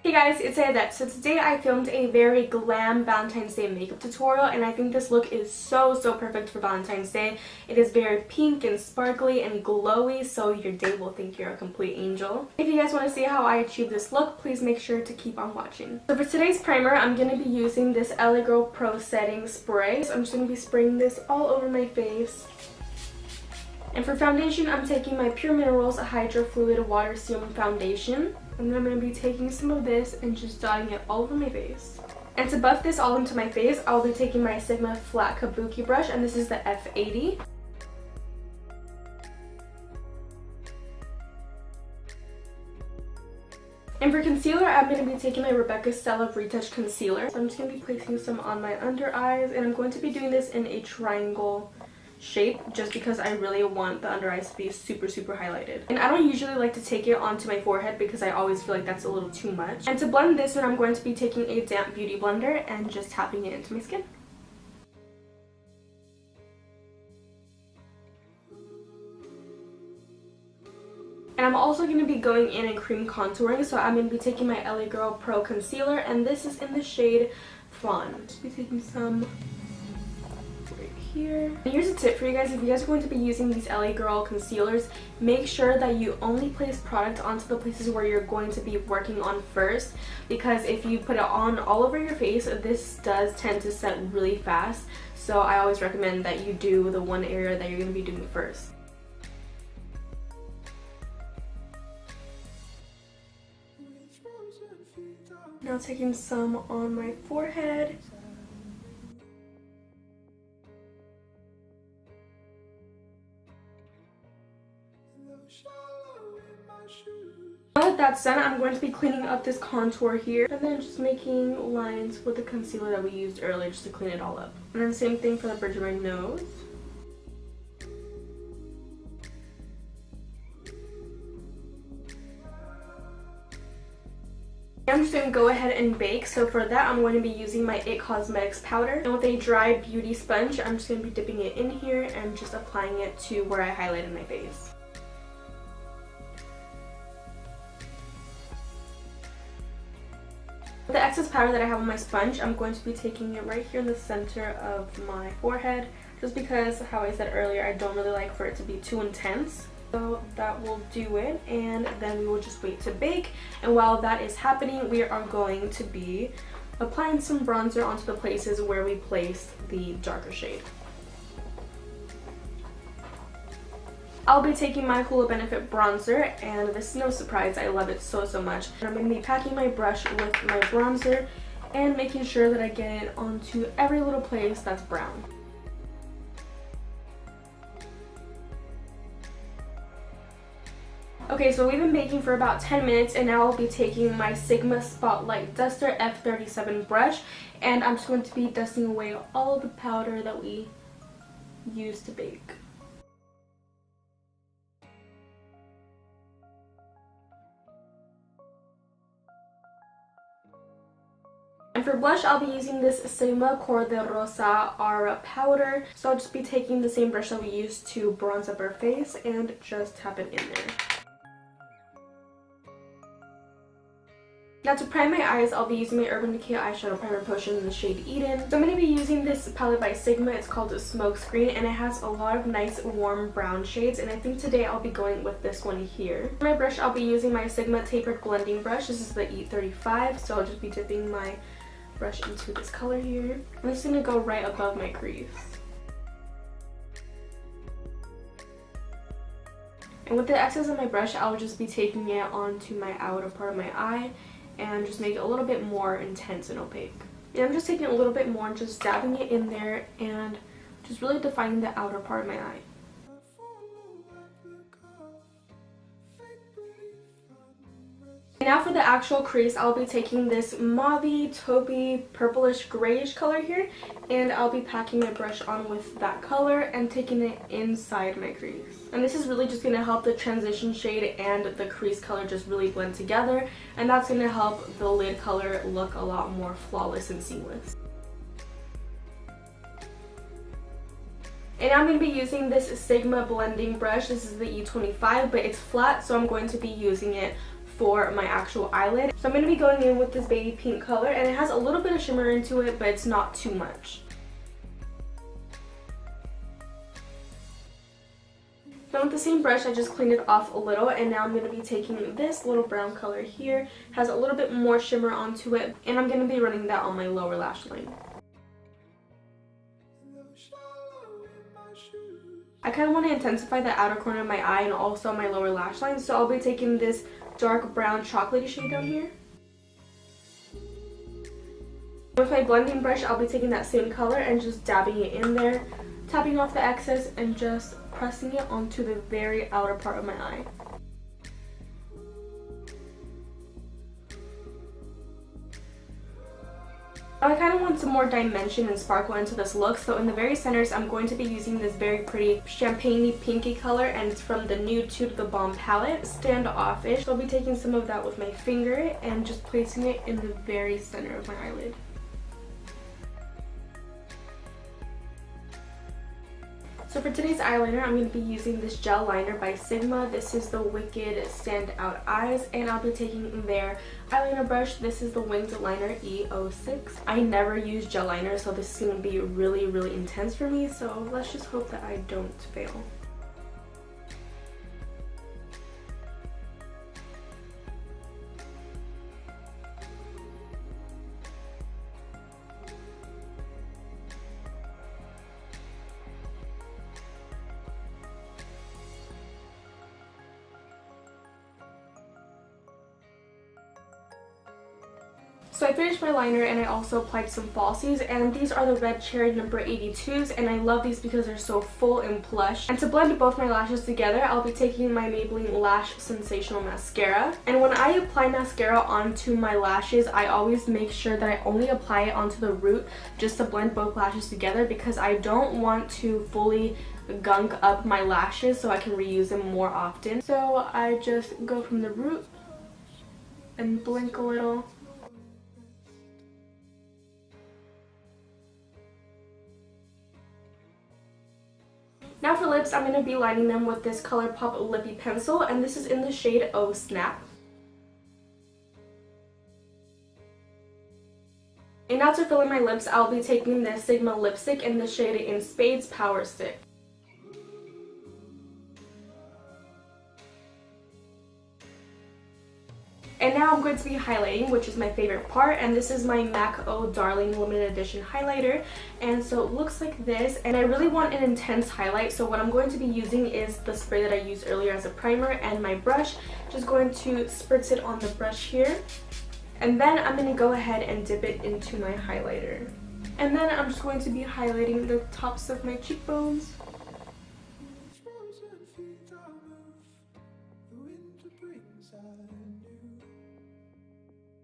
Hey guys, it's Ayadette. So today I filmed a very glam Valentine's Day makeup tutorial, and I think this look is so perfect for Valentine's Day. It is very pink and sparkly and glowy, so your day will think you're a complete angel. If you guys want to see how I achieve this look, please make sure to keep on watching. So for today's primer, I'm going to be using this LA Girl Pro Setting Spray. So I'm just going to be spraying this all over my face. And for foundation, I'm taking my Pure Minerals Hydro Fluid Water Serum Foundation. And then I'm going to be taking some of this and just dotting it all over my face. And to buff this all into my face, I'll be taking my Sigma Flat Kabuki brush, and this is the F80. And for concealer, I'm going to be taking my Rebecca Stella Retouch Concealer. So I'm just going to be placing some on my under eyes, and I'm going to be doing this in a triangle shape just because I really want the under eyes to be super highlighted. And I don't usually like to take it onto my forehead because I always feel like that's a little too much. And to blend this in, I'm going to be taking a damp beauty blender and just tapping it into my skin. And I'm also going to be going in and cream contouring, so I'm going to be taking my LA Girl Pro Concealer, and this is in the shade Fawn. Just be taking some here. And here's a tip for you guys: if you guys are going to be using these LA Girl concealers, make sure that you only place product onto the places where you're going to be working on first, because if you put it on all over your face, this does tend to set really fast. So I always recommend that you do the one area that you're going to be doing first. Now taking some on my forehead. Now that that's done, I'm going to be cleaning up this contour here, and then just making lines with the concealer that we used earlier just to clean it all up. And then same thing for the bridge of my nose. I'm just going to go ahead and bake. So for that, I'm going to be using my IT Cosmetics powder, and with a dry beauty sponge, I'm just going to be dipping it in here and just applying it to where I highlighted my face. With the excess powder that I have on my sponge, I'm going to be taking it right here in the center of my forehead, just because, how I said earlier, I don't really like for it to be too intense. So that will do it, and then we will just wait to bake. And while that is happening, we are going to be applying some bronzer onto the places where we placed the darker shade. I'll be taking my Hoola Benefit bronzer, and this is no surprise, I love it so much. And I'm going to be packing my brush with my bronzer and making sure that I get it onto every little place that's brown. Okay, so we've been baking for about 10 minutes, and now I'll be taking my Sigma Spotlight Duster F37 brush, and I'm just going to be dusting away all of the powder that we used to bake. And for blush, I'll be using this Sigma Cor de Rosa Aura powder. So I'll just be taking the same brush that we used to bronze up our face and just tap it in there. Now to prime my eyes, I'll be using my Urban Decay Eyeshadow Primer Potion in the shade Eden. So I'm going to be using this palette by Sigma. It's called Smoke Screen, and it has a lot of nice warm brown shades, and I think today I'll be going with this one here. For my brush, I'll be using my Sigma Tapered Blending Brush. This is the E35, so I'll just be dipping my brush into this color here. I'm just going to go right above my crease. And with the excess of my brush, I'll just be taking it onto my outer part of my eye and just make it a little bit more intense and opaque. And I'm just taking a little bit more and just dabbing it in there and just really defining the outer part of my eye. And now for the actual crease, I'll be taking this mauvey, taupey, purplish, grayish color here, and I'll be packing my brush on with that color and taking it inside my crease. And this is really just going to help the transition shade and the crease color just really blend together, and that's going to help the lid color look a lot more flawless and seamless. And I'm going to be using this Sigma blending brush. This is the E25, but it's flat, so I'm going to be using it for my actual eyelid. So I'm going to be going in with this baby pink color, and it has a little bit of shimmer into it, but it's not too much. Then with the same brush, I just cleaned it off a little, and now I'm going to be taking this little brown color here. It has a little bit more shimmer onto it, and I'm going to be running that on my lower lash line. I kind of want to intensify the outer corner of my eye and also my lower lash line, so I'll be taking this dark brown chocolatey shade down here. With my blending brush, I'll be taking that same color and just dabbing it in there, tapping off the excess and just pressing it onto the very outer part of my eye. I kind of want some more dimension and sparkle into this look, so in the very centers I'm going to be using this very pretty champagne-y pinky color, and it's from the Nude to the Bomb palette, Standoffish. So I'll be taking some of that with my finger and just placing it in the very center of my eyelid. So for today's eyeliner, I'm going to be using this gel liner by Sigma. This is the Wicked Standout Eyes, and I'll be taking their eyeliner brush. This is the Winged Liner E06. I never use gel liner, so this is going to be really, really intense for me, so let's just hope that I don't fail. So I finished my liner and I also applied some falsies, and these are the Red Cherry number 82s, and I love these because they're so full and plush. And to blend both my lashes together, I'll be taking my Maybelline Lash Sensational Mascara. And when I apply mascara onto my lashes, I always make sure that I only apply it onto the root just to blend both lashes together, because I don't want to fully gunk up my lashes so I can reuse them more often. So I just go from the root and blink a little. Now for lips, I'm going to be lining them with this ColourPop Lippy Pencil, and this is in the shade Oh Snap. And now to fill in my lips, I'll be taking this Sigma lipstick in the shade In Spades Power Stick. And now I'm going to be highlighting, which is my favorite part, and this is my MAC Oh Darling limited edition highlighter, and so it looks like this, and I really want an intense highlight, so what I'm going to be using is the spray that I used earlier as a primer and my brush. Just going to spritz it on the brush here, and then I'm going to go ahead and dip it into my highlighter. And then I'm just going to be highlighting the tops of my cheekbones.